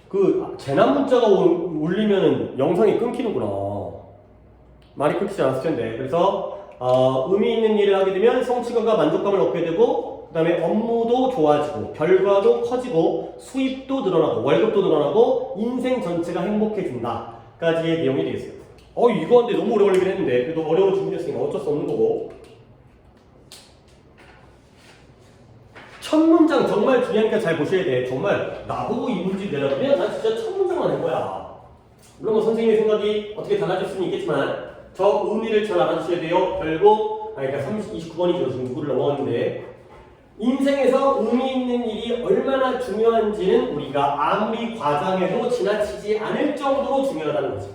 그 재난 문자가 울리면은 영상이 끊기는구나. 많이 끊기지 않았을 텐데. 그래서 의미 있는 일을 하게 되면 성취감과 만족감을 얻게 되고, 그 다음에 업무도 좋아지고, 결과도 커지고, 수입도 늘어나고, 월급도 늘어나고, 인생 전체가 행복해진다 까지의 내용이 되겠어요. 이거 한데 너무 오래 걸리긴 했는데, 그래도 어려운 주문이었으니까 어쩔 수 없는 거고. 첫 문장 정말 중요하니까 잘 보셔야 돼. 정말 나보고 이 문제 내라면 난 진짜 첫 문장만 할 거야. 물론 뭐 선생님의 생각이 어떻게 달라질 수는 있겠지만 저 의미를 잘 알아주셔야 돼요. 결국 그러니까 29번이죠. 지금 누구를 넘어갔는데 인생에서 의미 있는 일이 얼마나 중요한지는 우리가 아무리 과장해도 지나치지 않을 정도로 중요하다는 거지.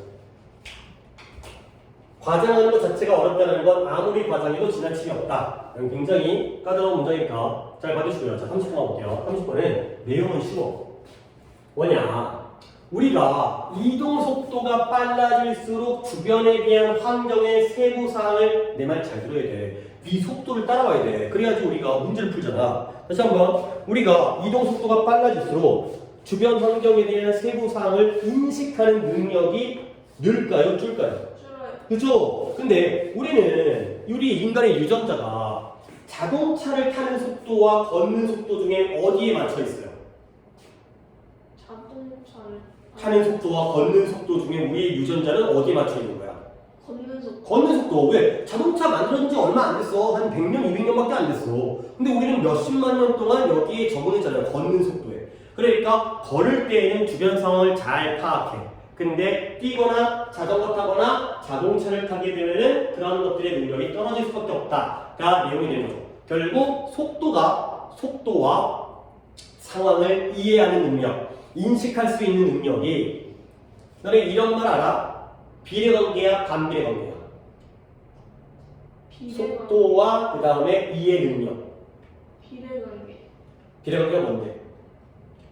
과장하는 것 자체가 어렵다는 건 아무리 과장해도 지나침이 없다. 굉장히 까다로운 문장이니까 잘 봐주시고요. 자, 30번 가볼게요. 30번은 내용은 쉬워. 뭐냐? 우리가 이동 속도가 빨라질수록 주변에 대한 환경의 세부 사항을 내 말 잘 들어야 돼. 네 속도를 따라와야 돼. 그래야지 우리가 문제를 풀잖아. 다시 한번 우리가 이동 속도가 빨라질수록 주변 환경에 대한 세부 사항을 인식하는 능력이 늘까요? 줄까요? 그죠? 근데 우리 인간의 유전자가 자동차를 타는 속도와 걷는 속도 중에 어디에 맞춰 있어요? 자동차를 타는 속도와 걷는 속도 중에 우리의 유전자는 어디에 맞춰 있는 거야? 걷는 속도. 걷는 속도. 왜? 자동차 만들어진 지 얼마 안 됐어. 한 100년, 200년밖에 안 됐어. 근데 우리는 몇십만 년 동안 여기에 적응했잖아요. 걷는 속도에. 그러니까 걸을 때에는 주변 상황을 잘 파악해. 근데 뛰거나 자전거 타거나 자동차를 타게 되면은 그런 것들의 능력이 떨어질 수밖에 없다가 내용이 되는 거죠. 결국 속도와 상황을 이해하는 능력, 인식할 수 있는 능력이 너네 이런 말 알아? 비례관계야 반비례관계야? 속도와 그 다음에 이해 능력. 비례관계. 비례관계가 뭔데?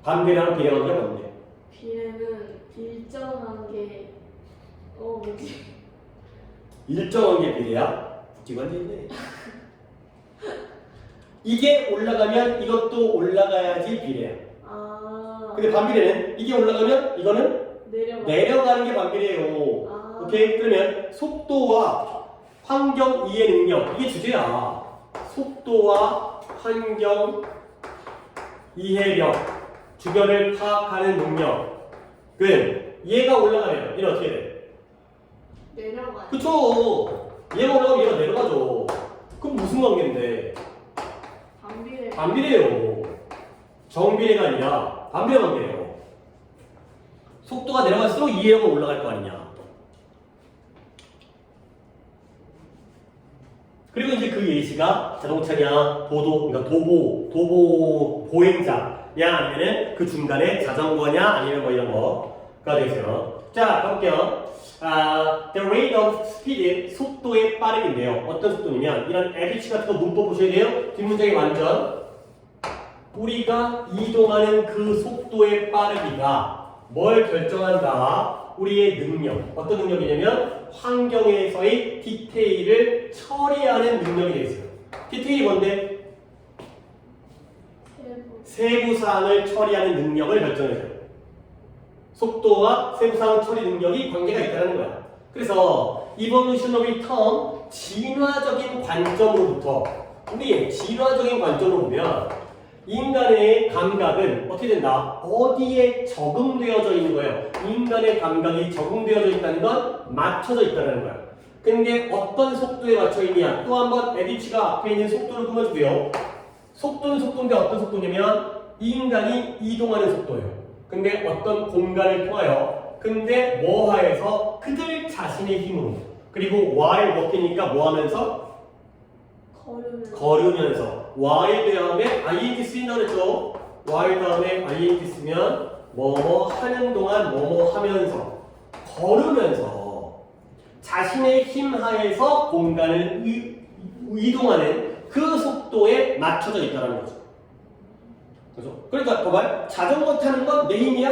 반비례랑 비례관계가 뭔데? 비례는 일정한 게 뭐지? 일정한 게 비례야? 국기관계인데. 이게 올라가면 이것도 올라가야지 비례야. 근데 반비례는 이게 올라가면 이거는 내려가는 게 반비례예요. 오케이? 그러면 속도와 환경 이해 능력 이게 주제야. 속도와 환경 이해력, 주변을 파악하는 능력. 얘가 올라가면 얘는 어떻게 돼? 내려가요. 그쵸? 얘가 올라가면 얘가 내려가죠. 그럼 무슨 관계인데? 반비례. 반비례예요. 정비례가 아니라 반비례 관계예요. 속도가 내려갈수록 이해력은 올라갈 거 아니냐. 그리고 이제 그 예시가 자동차냐, 그러니까 보행자냐, 아니면은 그 중간에 자전거냐, 아니면 뭐 이런 거가 되겠어요. 자, 가볼게요. The rate of speed, 속도의 빠르기인데요. 어떤 속도냐면, 이런 에비치 같은 거 문법 보셔야 돼요. 뒷문장이 완전. 우리가 이동하는 그 속도의 빠르기가 뭘 결정한다? 우리의 능력. 어떤 능력이냐면 환경에서의 디테일을 처리하는 능력이 되겠어요. 디테일이 뭔데? 세부사항을 처리하는 능력을 결정해줘요. 속도와 세부사항 처리 능력이 관계가 있다는 거야. 그래서 evolutionary term, 진화적인 관점으로부터 우리의 진화적인 관점으로 보면 인간의 감각은 어떻게 된다? 어디에 적응되어져 있는 거예요? 인간의 감각이 적응되어져 있다는 건 맞춰져 있다는 거야. 근데 어떤 속도에 맞춰 있냐? 또 한번 에디치가 앞에 있는 속도를 끊어주고요. 속도는 속도인데 어떤 속도냐면 인간이 이동하는 속도예요. 근데 어떤 공간을 통하여 근데 뭐 하에서 그들 자신의 힘으로 그리고 while walk이니까 뭐 하면서? 걸으면서 while 다음에 ing 쓰인다 그랬죠? while 다음에 ing 쓰면 뭐뭐 하는 동안 뭐뭐 하면서 걸으면서 자신의 힘 하에서 공간을 이동하는 그 속도에 맞춰져 있다는 거죠. 그죠? 그러니까 도발 자전거 타는 건 내 힘이야?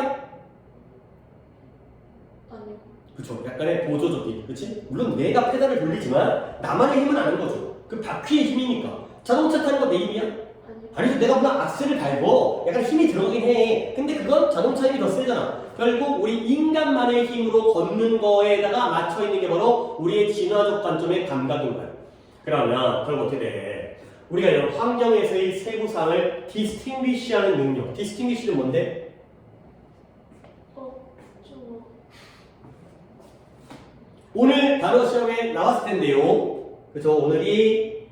아니요. 그쵸? 약간의 보조적 힘, 그치? 물론 내가 페달을 돌리지만 나만의 힘은 아닌 거죠. 그 바퀴의 힘이니까. 자동차 타는 건 내 힘이야? 아니 내가 그냥 악셀을 밟어 약간 힘이 들어가긴 해. 근데 그건 자동차 힘이 더 세잖아. 결국 우리 인간만의 힘으로 걷는 거에다가 맞춰 있는 게 바로 우리의 진화적 관점의 감각인 거야. 그러면 그럼 어떻게 돼? 우리가 이런 환경에서의 세부사항을 distinguish하는 능력. distinguish는 뭔데? 좀 오늘 단어 시험에 나왔을 텐데요. 그죠? 오늘이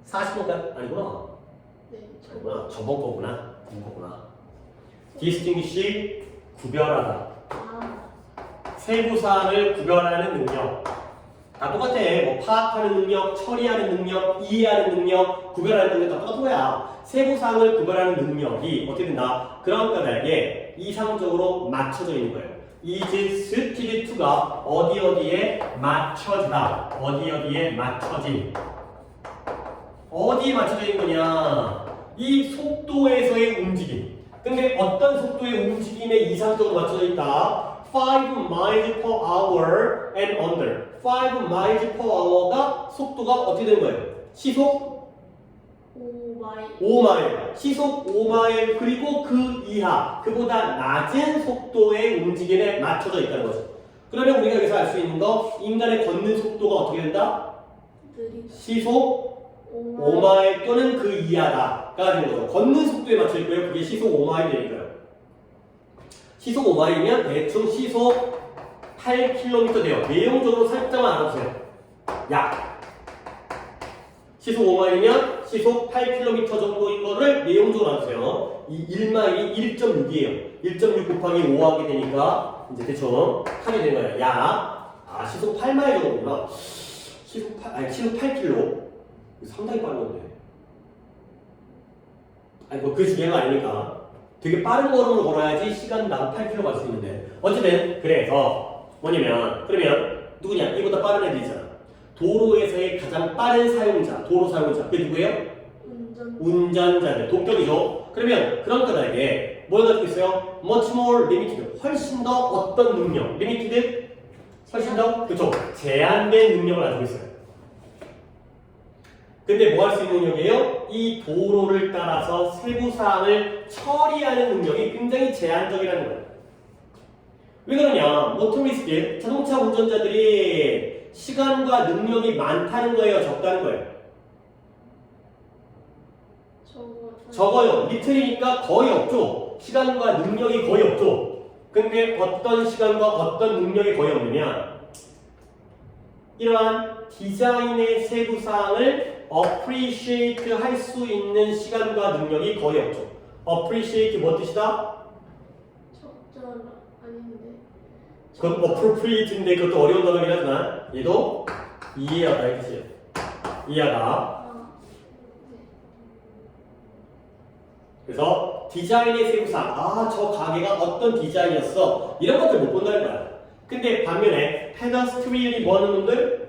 40번까지 아니구나. 네. 아니구나. 저번 거구나. distinguish 구별하다. 아, 세부사항을 구별하는 능력. 다 똑같아. 뭐 파악하는 능력, 처리하는 능력, 이해하는 능력, 구별하는 능력 다 똑같은 거야. 세부사항을 구별하는 능력이 어떻게 된다? 그런 까닭에 이상적으로 맞춰져 있는 거예요. is suited to가 어디에 맞춰지다. 어디에 맞춰진. 어디에 맞춰져 있는 거냐? 이 속도에서의 움직임. 근데 어떤 속도의 움직임에 이상적으로 맞춰져 있다? 5 miles per hour and under. 5 miles per hour가 속도가 어떻게 되는 거예요? 시속 5마일. 5마일. 시속 5마일 그리고 그 이하, 그보다 낮은 속도의 움직임에 맞춰져 있다는 거죠. 그러면 우리가 여기서 알 수 있는 거, 인간의 걷는 속도가 어떻게 된다? 느리다. 시속 5마일 또는 그 이하다가 되는 거죠. 걷는 속도에 맞춰 있고요. 그게 시속 5마일이니까요. 시속 5마일이면 대충 시속 8km 돼요. 내용적으로 살짝만 알아보세요. 약. 시속 5마일이면 시속 8km 정도인 거를 내용적으로 알아보세요. 이 1마일이 1.6이에요. 1.6 곱하기 5 하게 되니까 이제 대충 하게 되는 거예요. 약. 아, 시속 8마일 정도구나. 시속 8km. 상당히 빠른 건데. 아니, 뭐, 그 중요한 거 아니니까. 되게 빠른 걸음으로 걸어야지 시간당 8km 갈 수 있는데. 어쨌든, 그래서, 뭐냐면, 그러면, 누구냐? 이보다 빠른 애들 있잖아. 도로에서의 가장 빠른 사용자, 도로 사용자. 그게 누구예요? 운전자들. 동격이죠. 그러면, 그런 거다에게 뭘 가지고 있어요? much more limited. 훨씬 더 어떤 능력? limited? 훨씬 더? 그쵸. 제한된 능력을 가지고 있어요. 근데 뭐 할 수 있는 능력이에요? 이 도로를 따라서 세부사항을 처리하는 능력이 굉장히 제한적이라는 거예요. 왜 그러냐? 모토리스트, 자동차 운전자들이 시간과 능력이 많다는 거예요? 적다는 거예요? 적어요. 리틀이니까 거의 없죠. 시간과 능력이 거의 없죠. 근데 어떤 시간과 어떤 능력이 거의 없느냐? 이러한 디자인의 세부사항을 appreciate 할 수 있는 시간과 능력이 거의 없죠. appreciate 뭐 뜻이다? 적절 아닌데. 그건 appropriate인데 그것도 어려운 단어긴 하지만 얘도 이해하다 이 뜻이에요. 이해하다. 아, 네. 그래서 디자인의 세부사항. 아, 저 가게가 어떤 디자인이었어. 이런 것들 못 본다는 거야. 근데 반면에 pedestrian이 뭐 하는 놈들?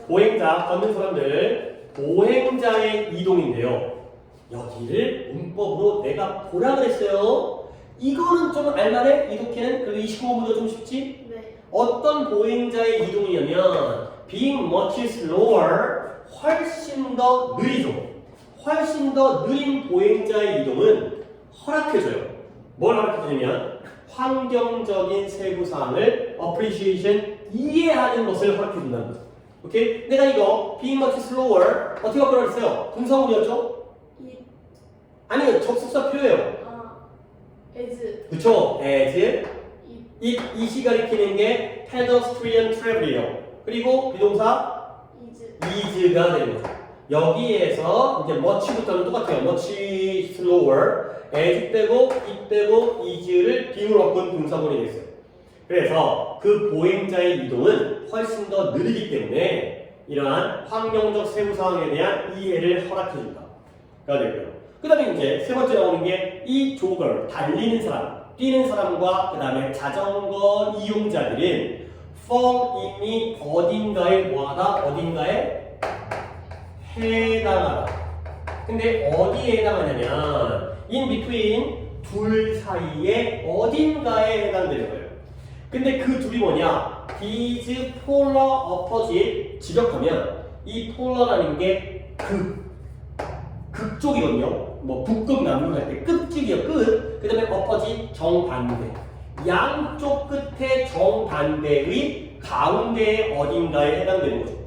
보행자, 걷는 사람들, 보행자의 이동인데요. 여기를 문법으로 내가 보라 그랬어요. 이거는 좀 알만해? 이독해는? 그래도 25분보다 좀 쉽지? 네. 어떤 보행자의 이동이냐면 being much slower, 훨씬 더 느리죠. 훨씬 더 느린 보행자의 이동은 허락해줘요. 뭘 허락해주냐면 환경적인 세부사항을 appreciation, 이해하는 것을 허락해준다는 거죠. 오케이? 내가 이거 being much slower 어떻게 바꾸라고 했어요? 동사구문이었죠? 아니요, 접속사 필요해요. 아, as. 그쵸? as it. it이 가리키는 게 pedestrian travel이에요. 그리고 비동사 is. is가 되는 거죠. 여기에서 이제 much부터는 똑같아요. much slower as 빼고 it 빼고 is를 being으로 바꾼 동사구문이 됐어요. 그래서 그 보행자의 이동은 훨씬 더 느리기 때문에 이러한 환경적 세부사항에 대한 이해를 허락해준다. 가 되고요. 그 다음에 이제 세 번째 나오는 게 이 조걸, 달리는 사람, 뛰는 사람과 그 다음에 자전거 이용자들은 fall in이 어딘가에 뭐하다? 어딘가에 해당하다. 근데 어디에 해당하냐면 in between 둘 사이에 어딘가에 해당되는 거예요. 근데 그 둘이 뭐냐? these polar opposite 직역하면 이 폴러라는 게 극쪽이거든요. 뭐 북극 남극 할 때 끝쪽이요 끝. 그 다음에 어퍼지 정반대. 양쪽 끝에 정반대의 가운데 어딘가에 해당되는 거죠.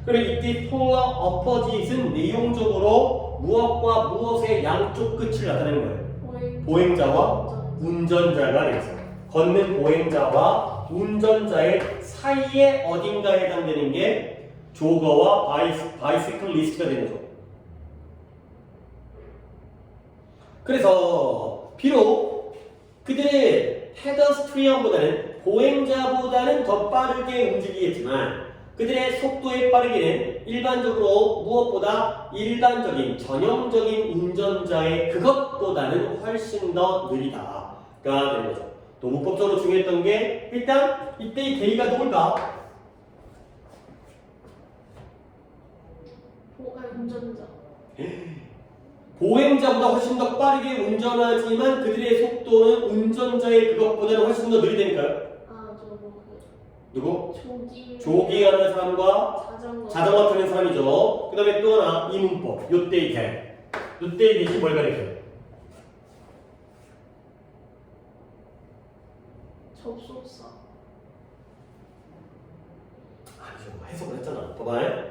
그리고 이때 폴러 어퍼짓은 내용적으로 무엇과 무엇의 양쪽 끝을 나타내는 거예요. 보행자와 운전자가 되겠어요. 걷는 보행자와 운전자의 사이에 어딘가에 해당되는 게 조거와 바이시클리스트가 되는 거죠. 그래서 비록 그들의 페더스트리언보다는 보행자보다는 더 빠르게 움직이겠지만 그들의 속도의 빠르기는 일반적으로 무엇보다 일반적인 전형적인 운전자의 그것보다는 훨씬 더 느리다가 되는 거죠. 또 문법적으로 중요했던 게 일단 이때의 대의가 누굴까? 운전자. 보행자보다 훨씬 더 빠르게 운전하지만 그들의 속도는 운전자의 그것보다는 훨씬 더 느리다니까요. 누구? 조깅하는 사람과 자전거 타는 사람이죠. 그 다음에 또 하나 이 문법 요때의 대. 요때의 대시 뭘 가리켜요? 접속사. 아니죠. 해석을 했잖아. 봐봐요.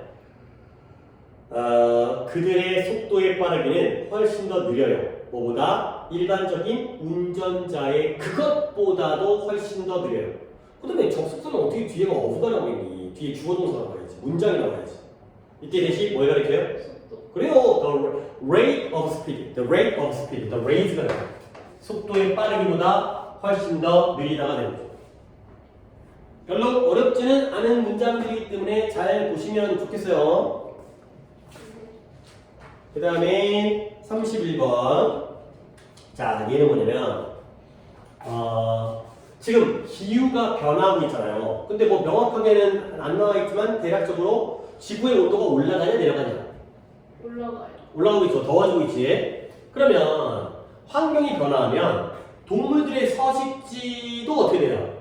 그들의 속도의 빠르기는 훨씬 더 느려요. 뭐보다? 일반적인 운전자의 그것보다도 훨씬 더 느려요. 그 다음에 접속사는 어떻게 뒤에가 어부가 나오겠니? 뒤에 주어동사가 나와야지. 문장이 나와야지. 이때 대시 뭘 가리켜요? 속도. 그래요. The rate of speed. The rate of speed. The rate가 나와요. 속도의 빠르기보다 훨씬 더 느리다가 되는 거죠. 별로 어렵지는 않은 문장들이기 때문에 잘 보시면 좋겠어요. 그 다음에 31번. 자, 얘는 뭐냐면 지금 기후가 변하고 있잖아요. 근데 뭐 명확하게는 안 나와 있지만 대략적으로 지구의 온도가 올라가냐 내려가냐? 올라가요. 올라가고 있죠. 더워지고 있지. 그러면 환경이 변화하면 동물들의 서식지도 어떻게 돼요?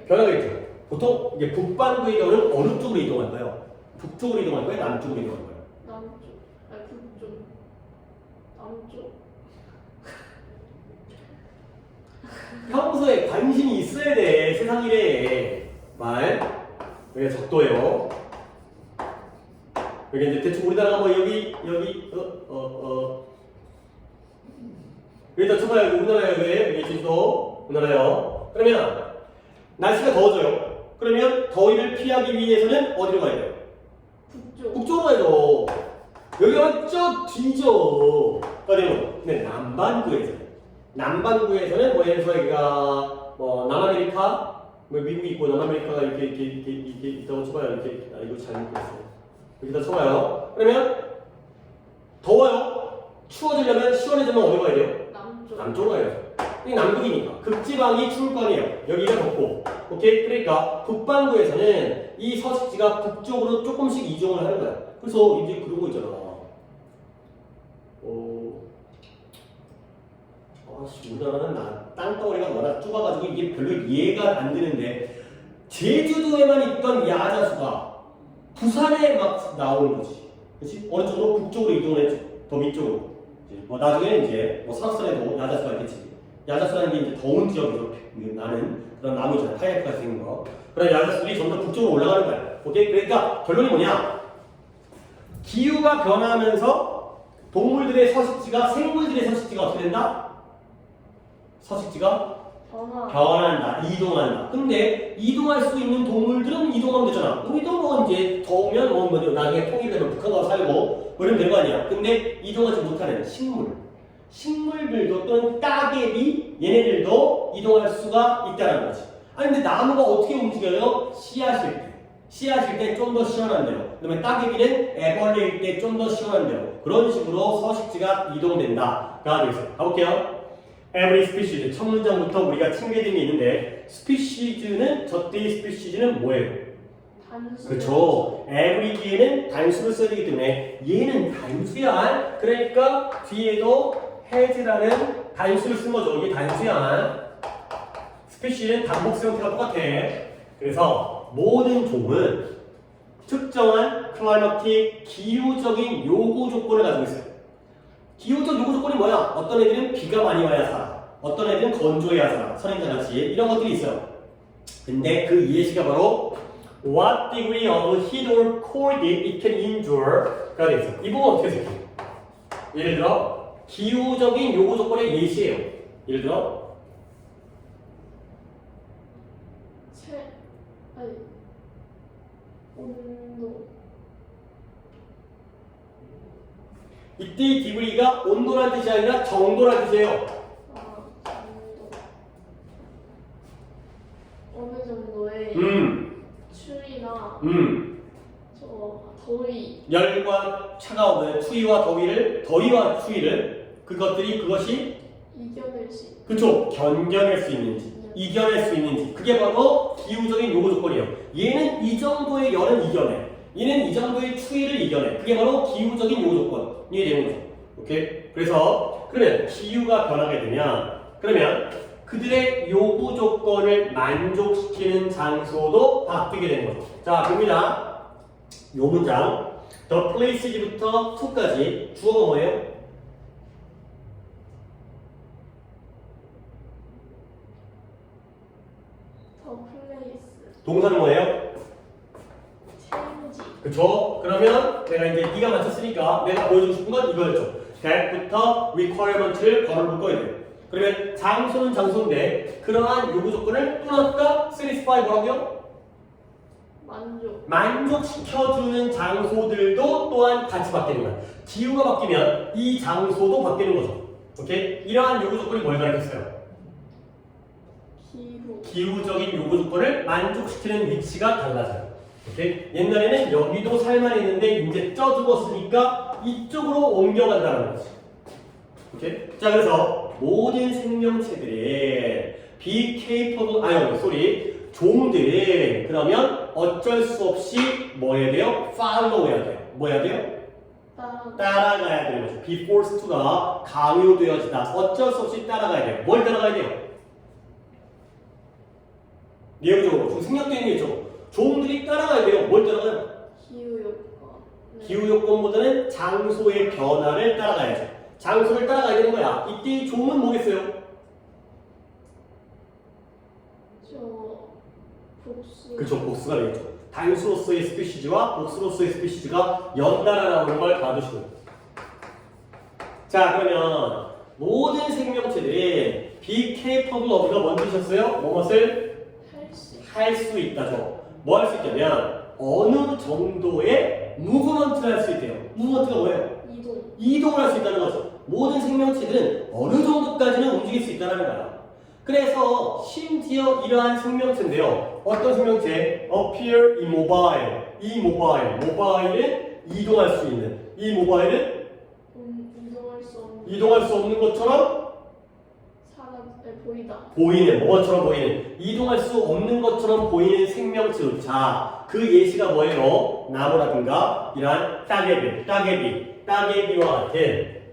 변하겠죠. 보통 이제 북반구의 경우는 어느 쪽으로 이동할까요? 북쪽으로 이동할 거예요? 남쪽으로 이동할 거예요? 남쪽. 아니 북쪽. 남쪽. 평소에 관심이 있어야 돼. 세상 일에 말. 여기 적도예요. 여기 이제 대충 우리나라가 뭐 여기 여기다 쳐봐요. 우리나라예요. 여기 제주도 우리나라요. 그러면 날씨가 더워져요. 그러면 더위를 피하기 위해서는 어디로 가야 돼요? 북쪽. 북쪽으로 가야죠. 여기가 저 뒤져. 그러면 근데 남반구에서는 뭐 예를 들어서 여기가 뭐 남아메리카, 뭐 미국이 있고 남아메리카가 이렇게 있다고 쳐봐요. 이렇게 이거 잘못 그렸어요. 여기다 쳐봐요. 그러면 더워요. 추워지려면 시원해지면 어디로 가야 돼요? 남쪽으로 가야 돼요. 이 남극이니까 극지방이 추울 거 아니에요. 여기가 덥고. 오케이? 그러니까 북반구에서는 이 서식지가 북쪽으로 조금씩 이동을 하는 거야. 그래서 이제 그런 거 있잖아. 우리나라는 땅덩어리가 워낙 좁아가지고 이게 별로 이해가 안 되는데 제주도에만 있던 야자수가 부산에 막 나오는 거지. 그렇지? 어느 쪽으로? 북쪽으로 이동을 했죠. 더 밑쪽으로. 뭐 나중에는 이제 뭐 설악산에도 야자수가 있겠지. 야자수라는 게 이제 더운 지역에서 나는 그런 나무 있잖아. 파이애플 같은 거. 그런 야자수들이 점점 북쪽으로 올라가는 거야. 오케이? 그러니까 결론이 뭐냐? 기후가 변하면서 동물들의 서식지가 생물들의 서식지가 어떻게 된다? 서식지가 변한다. 이동한다. 근데 이동할 수 있는 동물들은 이동하면 되잖아. 우리도 뭐 이제 더우면 뭐 나중에 통일되면 북한 가서 살고 뭐 이러면 될 거 아니야. 근데 이동하지 못하는 식물들도 또는 따개비 얘네들도 이동할 수가 있다는 거지. 아니 근데 나무가 어떻게 움직여요? 씨앗일 때 좀 더 시원한데요. 그다음에 따개비는 애벌레일 때 좀 더 시원한데요. 그런 식으로 서식지가 이동된다가 되겠어요. 가볼게요. Every species. 첫 문장부터 우리가 챙겨진 게 있는데 species는 저때의 species는 뭐예요? 단수. 그렇죠. every 뒤에는 단수를 써야 되기 때문에 얘는 단수야. 그러니까 뒤에도 has라는 단수를 쓴 거죠. 이게 단수야. species는 단복수 형태가 똑같아. 그래서 모든 종은 특정한 클라이마틱 기후적인 요구 조건을 가지고 있어요. 기후적 요구 조건이 뭐야? 어떤 애들은 비가 많이 와야 살아. 어떤 애들은 건조해야 살아. 선행자같이 이런 것들이 있어요. 근데 그 예시가 바로 What degree of heat or cold it can endure가 돼 있어. 이 부분 어떻게 생각해? 예를 들어 기후적인 요구 조건의 예시예요. 예를 들어 온도. 이때 degree가 온도란 뜻이 아니라 정도란 뜻이에요. 정도. 어느 정도의 추위나 더위. 열과 차가운 추위와 더위와 추위를 그것이 이겨낼 수 있는. 그쵸 견뎌낼 수 있는지 이겨낼 수 있는지 그게 바로 기후적인 요구 조건이에요. 얘는 이 정도의 열은 이겨내. 얘는 이 정도의 추위를 이겨내. 그게 바로 기후적인 요구 조건이 되는 거죠. 오케이? 그래서 그러면 기후가 변하게 되면 그러면 그들의 요구 조건을 만족시키는 장소도 바뀌게 되는 거죠. 자, 봅니다. 요 문장 The places부터 to까지 주어가 뭐예요? 더 플레이스. 동사는 뭐예요? 체인지. 그쵸? 그러면 내가 이제 네가 맞췄으니까 내가 보여주고 싶은 건 이거였죠. that부터 requirement를 괄호를 묶어야 돼요. 그러면 장소는 장소인데 그러한 요구 조건을 또 넣을까? satisfy 뭐라고요? 만족시켜주는 장소들도 또한 같이 바뀌는 거야. 기후가 바뀌면 이 장소도 바뀌는 거죠. 오케이? 이러한 요구 조건이 뭘 가리켰어요? 기후적인 요구 조건을 만족시키는 위치가 달라져요. 오케이? 옛날에는 여기도 살만 했는데 이제 쪄 죽었으니까 이쪽으로 옮겨간다는 거지. 오케이? 자, 그래서 모든 생명체들의 be capable, 종들은 그러면 어쩔 수 없이 뭐 해야 돼요? follow 해야 돼요. 뭐 해야 돼요? 따라가야 되는 거죠. be forced to가 강요되어지다. 어쩔 수 없이 따라가야 돼요. 뭘 따라가야 돼요? 내용적으로 생략되는 게 있죠. 종들이 따라가야 돼요. 뭘 따라가요? 기후 요건보다는 장소의 변화를 따라가야죠. 장소를 따라가야 되는 거야. 이때 종은 뭐겠어요? 복수. 그쵸, 복수가 되겠죠. 단수로서의 스피시즈와 복수로서의 스피시즈가 연달아 나오는 걸 봐두시고요. 자, 그러면 모든 생명체들이 be capable of가 뭔 뜻이었어요? 무엇을 할 수 있다죠. 뭐 할 수 있냐면 어느 정도의 무브먼트를 할 수 있대요. 무브먼트가 뭐예요? 이동을 할 수 있다는 거죠. 모든 생명체들은 어느 정도까지는 움직일 수 있다는 거야. 그래서 심지어 이러한 생명체인데요. 어떤 생명체? appear immobile. 모바일은 이동할 수 있는. 이 모바일은 이동할 수 없는 것처럼 보이는, 뭐처럼 보이는, 이동할 수 없는 것처럼 보이는 생명체조차 그 예시가 뭐예요? 나무라든가 이러한 따개비와 같은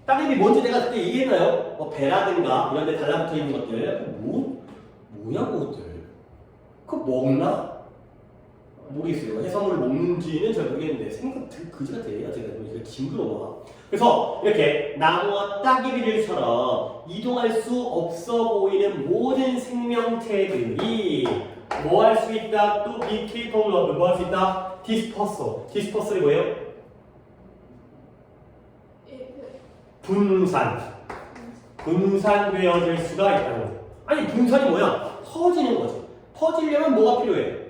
따개비 뭔지 내가 그때 얘기했나요? 뭐 배라든가 이런 데 달라붙어 있는 것들 뭐야 그것들? 그거 먹나? 모르겠어요. 해산물을 먹는지는 잘 모르겠는데 생각 되게 그지 같아. 제가 이거 징그러워. 그래서 이렇게 나무와 따개비들처럼 이동할 수 없어 보이는 모든 생명체들이 뭐 할 수 있다? 또 be capable of 뭐 할 수 있다? dispersal이 뭐예요? 분산되어질 수가 있다는 거죠. 아니 분산이 뭐야? 퍼지는 거죠. 퍼지려면 뭐가 필요해?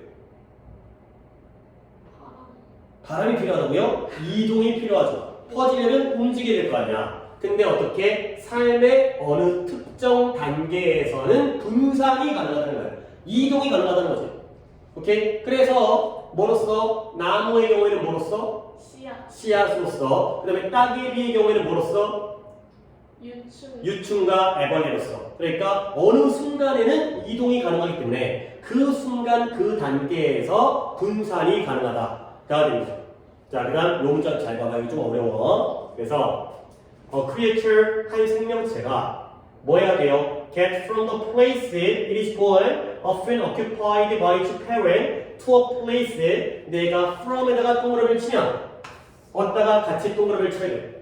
바람이 필요하다고요? 이동이 필요하죠. 퍼지려면 움직여야 될 거 아니야. 근데 어떻게? 삶의 어느 특정 단계에서는 분산이 가능하다는 거예요. 이동이 가능하다는 거지. 오케이? 그래서 뭐로써? 나무의 경우에는 뭐로써? 씨앗으로서. 그 다음에 따개비의 경우에는 뭐로써? 유충과 애벌레로서. 그러니까 어느 순간에는 이동이 가능하기 때문에 그 순간 그 단계에서 분산이 가능하다. 가 됩니다. 자, 그 다음 요 문장 잘 봐봐. 이거 좀 어려워. 그래서 creature 한 생명체가 뭐 해야 돼요? Get from the place it is born, often occupied by its parent, to a place에 내가 from에다가 동그라미를 치면 어디다가 같이 동그라미를 쳐야 돼?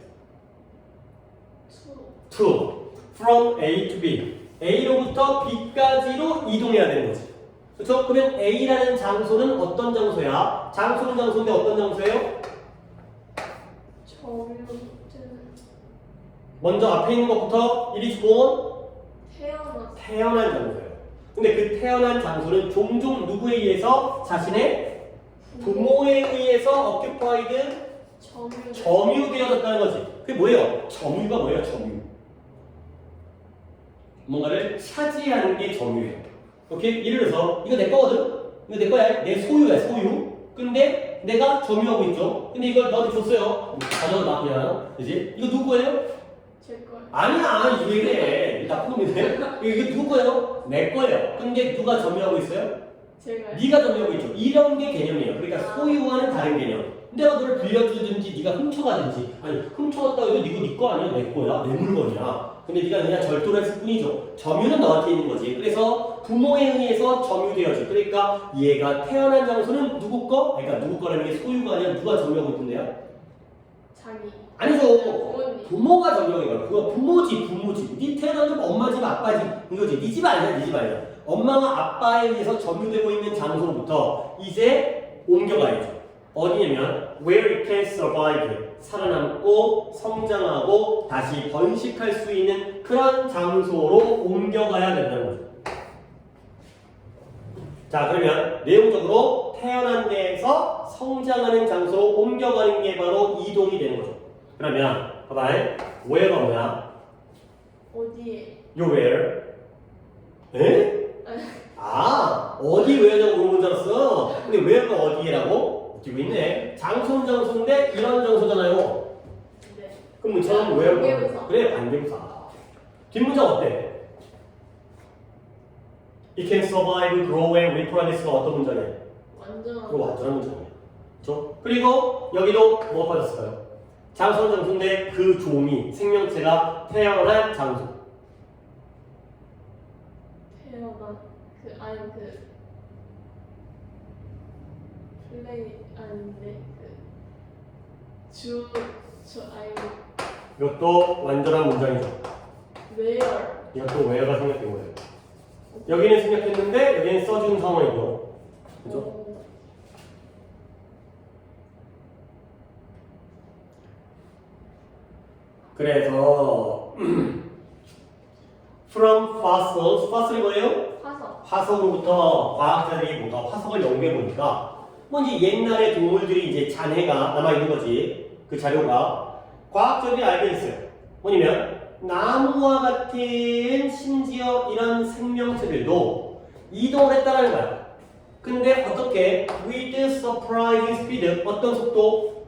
to from A to B A로부터 B까지로 이동해야 되는 거지. 그렇죠? 그러면 A라는 장소는 어떤 장소야? 장소는 장소인데 어떤 장소예요? 점유는 먼저 앞에 있는 것부터 it is born 태어난 장소예요. 근데 그 태어난 장소는 종종 누구에 의해서 자신의 부모에 의해서 occupied 점유되어졌다는 거지. 그게 뭐예요? 점유가 뭐예요? 점유. 뭔가를 차지하는 게 점유예요. 오케이? 예를 들어서 이거 내 거거든? 이거 내 거야. 내 소유야, 소유. 근데 내가 점유하고 있죠. 근데 이걸 너한테 줬어요. 가져가 그냥. 그지? 이거 누구 거예요? 제 거예요. 아니야. 이거 왜 그래? 나쁜 놈이네. 이거 누구 거예요? 내 거예요. 근데 누가 점유하고 있어요? 제가요. 네가 점유하고 있죠. 이런 게 개념이에요. 그러니까 소유와는 다른 개념. 내가 너를 빌려주든지 네가 훔쳐가든지 아니 훔쳐갔다고 해도 이거 네 거 아니야? 내 거야? 내 물건이야. 근데 네가 그냥 절도를 했을 뿐이죠. 점유는 너한테 있는 거지. 그래서 부모에 의해서 점유되어지. 그러니까 얘가 태어난 장소는 누구 거? 그러니까 누구 거라는 게 소유가 아니라 누가 점유하고 있던데요? 자기. 아니죠. 부모님. 부모가 점유하는 거야. 그거 부모지, 부모지. 네 태어난 집 엄마 집, 아빠 집 이거지. 네 집 아니야, 네 집 아니야. 엄마와 아빠에 의해서 점유되고 있는 장소로부터 이제 옮겨가야죠. 어디냐면 where it can survive 살아남고 성장하고 다시 번식할 수 있는 그런 장소로 옮겨가야 된다는 거죠. 자 그러면 내용적으로 태어난 데에서 성장하는 장소로 옮겨가는 게 바로 이동이 되는 거죠. 그러면 봐봐 where가 뭐야? 어디에? 요 where? 에? 아 어디 where라고 물어본 줄 알았어. 근데 where가 어디에라고? 웃기고 있네. 장소는 장소인데 이런 장소잖아요. 네. 그럼 저는 where가 관계부사. 그래 관계부사. 뒷문장 어때? It can survive, grow and reproduce가 어떤 문장이에요? 그거 완전한 문장이에요. 그렇죠? 그리고 여기도 뭐가 빠졌을까요? 장소는 장소인데 그 종이 생명체가 태어난 장소. 태어난 아니 플레이 아닌데 이것도 완전한 문장이죠. where 이것도 where가 생략된 거예요. 여기는 생략했는데 여기는 써준 상황이고, 그죠? 그래서 from fossils, fossil이 뭐예요? 화석으로부터 과학자들이 뭔가 화석을 연구해 보니까 뭐 이제 옛날의 동물들이 이제 잔해가 남아 있는 거지. 그 자료가 과학자들이 알게 됐어요. 뭐냐면 나무와 같은 심지어 이런 생명체들도 이동을 했다는 거야. 근데 어떻게? With surprising speed. 어떤 속도?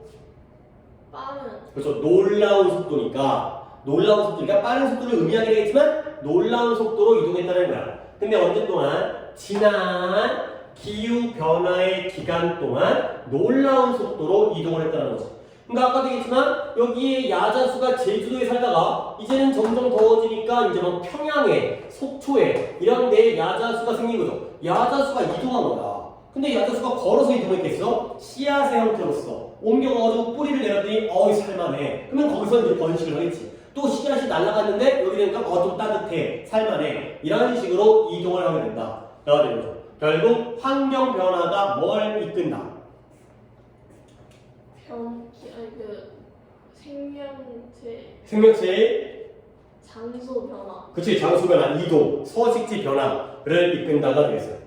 빠른. 그래서 놀라운 속도니까 놀라운 속도니까 빠른 속도를 의미하긴 하겠지만 놀라운 속도로 이동했다는 거야. 근데 언제 동안? 지난 기후 변화의 기간 동안 놀라운 속도로 이동을 했다는 거지. 그러니까 아까도 얘기했지만 여기에 야자수가 제주도에 살다가 이제는 점점 더워지니까 이제 막 평양에, 속초에 이런 데 야자수가 생긴 거죠. 야자수가 이동한 거야. 근데 야자수가 걸어서 이동했겠어? 씨앗의 형태로서 옮겨가지고 뿌리를 내렸더니 어이 살만해. 그러면 거기서 이제 번식을 하겠지. 또 씨앗이 날아갔는데 여기 되니까 좀 따뜻해, 살만해. 이런 식으로 이동을 하게 된다. 라가 되는 거죠. 결국 환경 변화가 뭘 이끈다? 생명체의 장소 변화. 그치, 장소 변화, 이동, 서식지 변화를 이끈다가 되겠어요.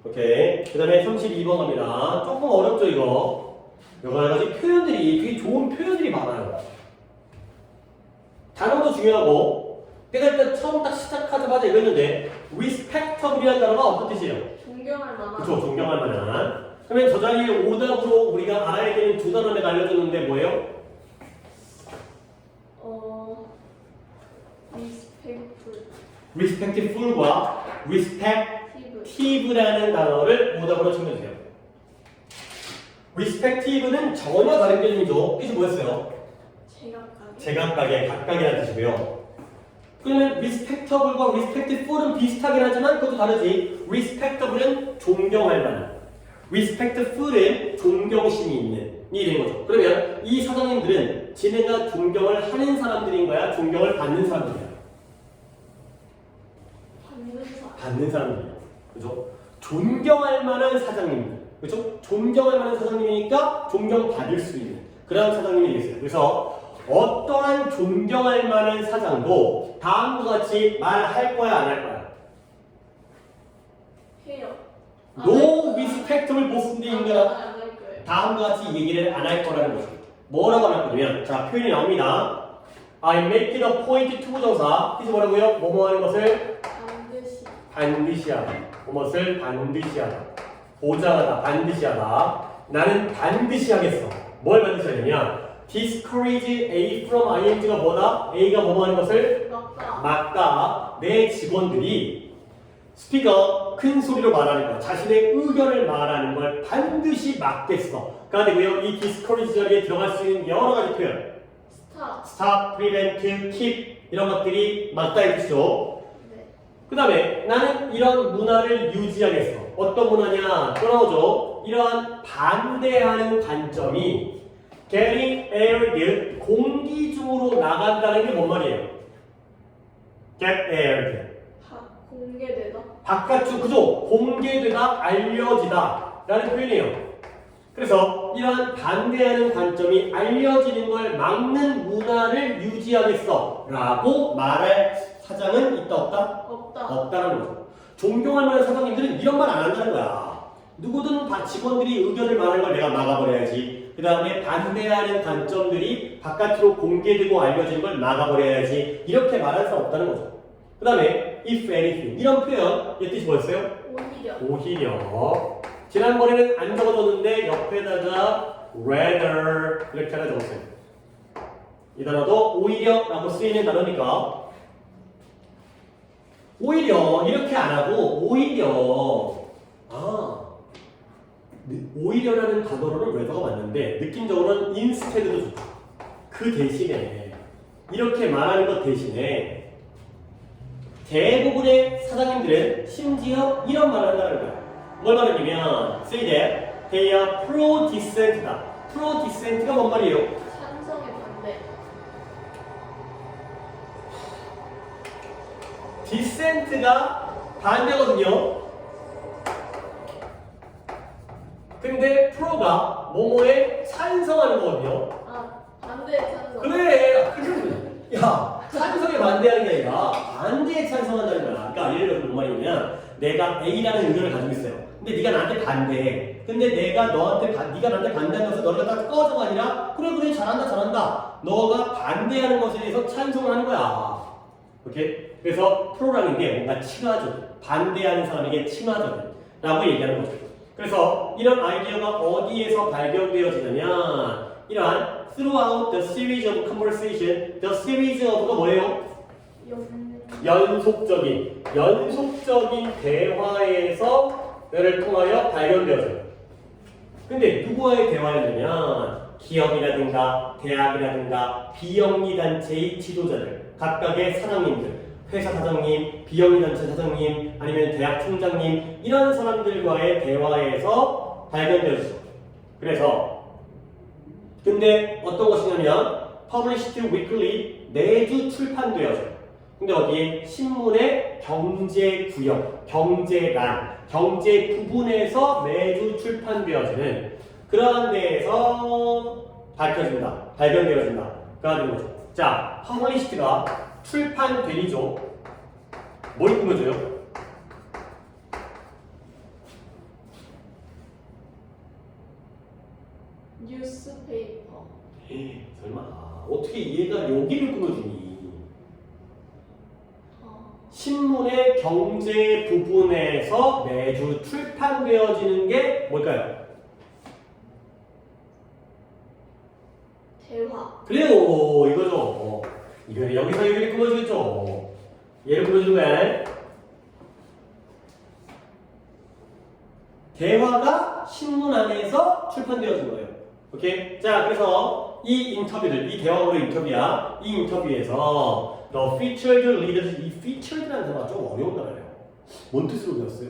오케이. 그 다음에 32번 갑니다. 조금 어렵죠, 이거. 여러 가지 표현들이, 되게 좋은 표현들이 많아요. 단어도 중요하고, 내가 일단 처음 딱 시작하자마자 이거 했는데, respectable이라는 단어가 어떤 뜻이에요? 존경할 만한. 그쵸, 존경할 만한. 그러면 저 자리에 오답으로 우리가 알아야 되는 두 단어를 알려줬는데 뭐예요? respectful과 respective라는 단어를 오답으로 챙겨주세요. respective는 전혀 다른 개념이죠. 뜻이 뭐였어요? 제각각의, 각각이라는 뜻이고요. 그러면 respectable과 respectful은 비슷하긴 하지만 그것도 다르지. respectable은 존경할 만한. respectful은 존경심이 있는 이 된 거죠. 그러면 이 사장님들은 지네가 존경을 하는 사람들인 거야? 존경을 받는 사람들이야? 받는 사람들이야. 그죠? 존경할 만한 사장님들. 그죠? 존경할 만한 사장님이니까 존경받을 수 있는 그런 사장님이 되겠어요. 그래서 어떠한 존경할 만한 사장도 다음과 같이 말할 거야, 안 할 거야? 해요. No respectable boss인가? 안 할 거예요. 다음과 같이 얘기를 안 할 거라는 거죠. 뭐라고 할 거냐면, 자, 표현이 나옵니다. I make it a point to 부정사. 뜻이 뭐라고요? 뭐뭐 하는 것을 반드시 하다. 무엇을 반드시 하다. 보장하다, 반드시 하다. 나는 반드시 하겠어. 뭘 반드시 하냐면, discourage A from ing가 뭐다? A가 뭐뭐 하는 것을 막다. 내 직원들이 스피커 큰 소리로 말하는 거, 자신의 의견을 말하는 걸 반드시 막겠어. 가 되고요. 이 discourage 자리에 들어갈 수 있는 여러 가지 표현. stop, prevent, keep 이런 것들이 막다의 뜻이죠. 그 다음에 나는 이런 문화를 유지하겠어. 어떤 문화냐? 또 나오죠. 이러한 반대하는 관점이 getting aired, 공기 중으로 나간다는 게 뭔 말이에요? get aired. 공개되다. 바깥쪽, 그죠? 공개되다, 알려지다 라는 표현이에요. 그래서 이러한 반대하는 관점이 알려지는 걸 막는 문화를 유지하겠어 라고 말할 사장은 있다 없다? 없다라는 거죠. 존경할 만한 사장님들은 이런 말 안 한다는 거야. 누구든 직원들이 의견을 말하는 걸 내가 막아버려야지. 그 다음에 반대하는 관점들이 바깥으로 공개되고 알려지는 걸 막아버려야지. 이렇게 말할 수 없다는 거죠. 그 다음에 if anything 이런 표현 얘 뜻이 뭐였어요? 오히려. 지난번에는 안 적어줬는데 옆에다가 rather 이렇게 하나 적었어요. 이 단어도 오히려라고 쓰이는 단어니까 오히려 이렇게 안 하고 오히려라는 단어로는 whether가 맞는데 느낌적으로는 instead도 좋다. 그 대신에 이렇게 말하는 것 대신에 대부분의 사장님들은 심지어 이런 말을 한다는 거야. 뭘 말하냐면 say that they are pro-dissent다. pro-dissent가 뭔 말이에요? 찬성의 반대. dissent가 반대거든요. 근데 pro가 뭐뭐에 찬성하는 거거든요. 반대 찬성. 그래. 야, 찬성에 반대하는 게 아니라 반대에 찬성한다는 거야. 그러니까 예를 들어서 뭔 말이냐면 내가 A라는 의견을 가지고 있어요. 근데 네가 나한테 반대해. 근데 네가 나한테 반대하는 것을 너를 갖다 꺼져가 아니라 그래 잘한다. 너가 반대하는 것에 대해서 찬성을 하는 거야. 오케이? 그래서 프로라는 게 뭔가 친화적인, 반대하는 사람에게 친화적인라고 얘기하는 거죠. 그래서 이런 아이디어가 어디에서 발견되어지냐면 이러한 throughout the series of conversation, the series of가 뭐예요? 연속적인 대화에서 를 통하여 발견되어져요. 근데 누구와의 대화였냐면 기업이라든가 대학이라든가 비영리 단체의 지도자들, 각각의 사장님들, 회사 사장님, 비영리 단체 사장님, 아니면 대학 총장님 이런 사람들과의 대화에서 발견되었어. 그래서 근데 어떤 것이냐면 published weekly 매주 출판되어져요. 근데 어디에 신문의 경제 구역, 경제란, 경제 부분에서 매주 출판되어지는 그러한 데에서 발견되어진다. 그러는 거죠. 자, published가 출판되리죠. 뭘 꾸며줘요? 뉴스페이퍼. 설마 어떻게 얘가 여기를 꾸며주니? 신문의 경제 부분에서 매주 출판되어지는 게 뭘까요? 대화. 그래요, 이거죠. 이거 여기서 여기를 꾸며주겠죠. 얘를 꾸며주는 거야. 대화가 신문 안에서 출판되어진 거예요. 오케이? 자, 그래서 이 인터뷰들, 이 대화로 인터뷰야. 이 인터뷰에서 The featured leaders, 이 featured라는 단어가 좀 어려운 단어예요. 뭔 뜻으로 배웠어요?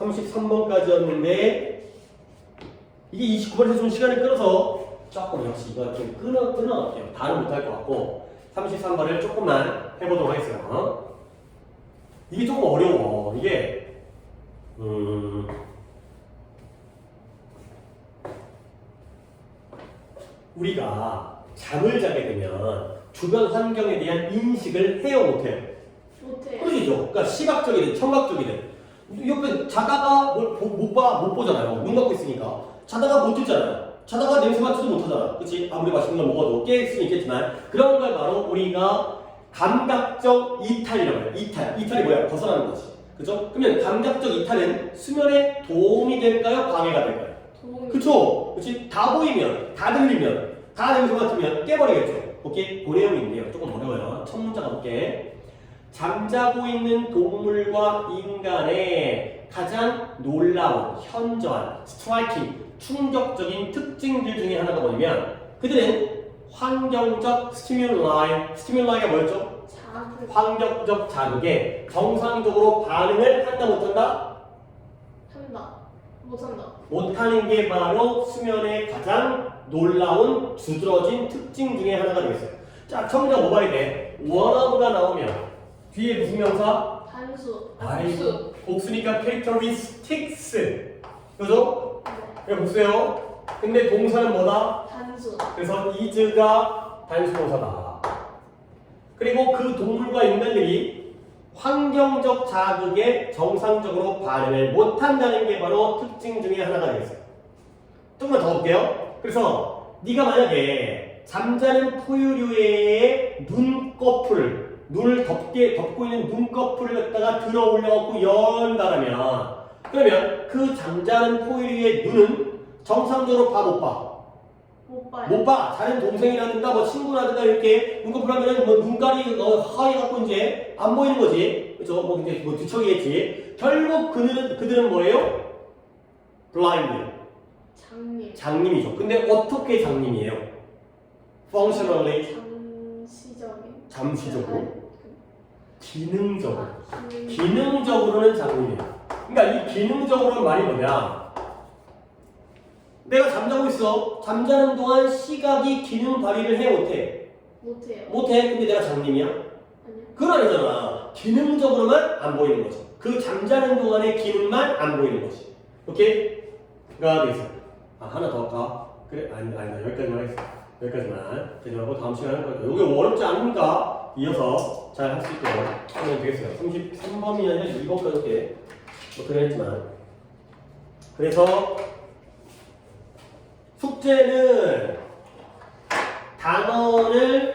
33번까지였는데 이게 29번에서 좀 시간을 끌어서 조금 역시 이거 좀 끊어갈게요. 다는 못할 것 같고 33번을 조금만 해보도록 하겠어요. 이게 조금 어려워. 이게 우리가 잠을 자게 되면 주변 환경에 대한 인식을 해요, 못해요? 못해요. 그러시죠. 그러니까 시각적이든 청각적이든 옆에 자다가 못 보잖아요. 눈 감고 있으니까 자다가 못 듣잖아요. 자다가 냄새 맡지도 못하잖아. 그렇지? 아무리 맛있는 걸 먹어도 깰 수는 있겠지만 그런 걸 바로 우리가 감각적 이탈이라고 해요. 이탈이 뭐야? 벗어나는 거지. 그죠? 그러면 감각적 이탈은 수면에 도움이 될까요? 방해가 될까요? 도움이. 그쵸? 그치? 다 보이면, 다 들리면, 다 냄새 맡으면 깨버리겠죠? 오케이? 그 내용인데요. 조금 어려워요. 첫 문자 가볼게. 잠자고 있는 동물과 인간의 가장 놀라운, 현저한, 스트라이킹, 충격적인 특징들 중에 하나가 뭐냐면 그들은 환경적 스티뮬라이가 뭐였죠? 자극. 환경적 자극에 정상적으로 반응을 한다 못한다? 한다. 못한다. 못하는 게 바로 수면의 가장 놀라운 두드러진 특징 중에 하나가 되겠어요. 자, 처음부터 뭐 봐야 돼? one of가 나오면 뒤에 무슨 명사? 단수. 아이고, 복수니까 characteristics. 그죠? 네. 이거 복수예요. 근데 동사는 뭐다? 단수. 그래서 is가 단수동사다. 그리고 그 동물과 인간들이 환경적 자극에 정상적으로 반응을 못한다는 게 바로 특징 중에 하나가 되겠어요. 조금만 더 볼게요. 그래서 네가 만약에 잠자는 포유류의 눈을 덮고 있는 눈꺼풀을 갖다가 들어 올려갖고 연다라면 그러면 그 잠자는 포유류의 눈은 정상적으로 못 봐? 못 봐요. 못 봐. 다른 동생이라든가 뭐 친구라든가 이렇게 눈꺼풀 하면은 뭐 눈깔이 하얘갖고 이제 안 보이는 거지. 그죠? 뭐 근데 뭐 뒤척이겠지. 결국 그들은 뭐예요? blind. 장님. 장님이죠. 근데 어떻게 장님이에요? functionally. 잠시적으로. 기능적으로. 기능적으로는 장님이에요. 그러니까 이 기능적으로는 말이 뭐냐? 내가 잠자고 있어. 잠자는 동안 시각이 기능 발휘를 해 못해? 못해요. 못해. 근데 내가 장님이야? 아니요. 그건 아니잖아. 기능적으로만 안 보이는 거지. 그 잠자는 동안의 기능만 안 보이는 거지. 오케이? 가 되겠어. 아, 하나 더 할까? 그래? 아니다. 여기까지만 하겠어. 여기까지만. 하고 다음 시간에 할 거니까. 이게 어렵지 않으니까 이어서 잘 할 수 있도록 하면 되겠어요. 33번이 아니라 2번까지 이렇게 뭐 그래 했지만. 그래서 숙제는 단어를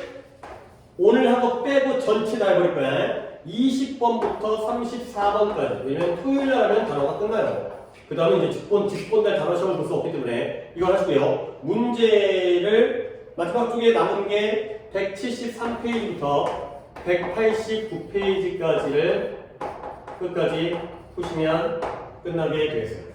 오늘 한 거 빼고 전체 다 해버릴 거야. 20번부터 34번까지. 왜냐면 토요일 날 하면 단어가 끝나요. 그 다음에 이제 직본달 단어 시험을 볼 수 없기 때문에 이걸 하시고요. 문제를 마지막 쪽에 남은 게 173페이지부터 189페이지까지를 끝까지 푸시면 끝나게 되겠어요.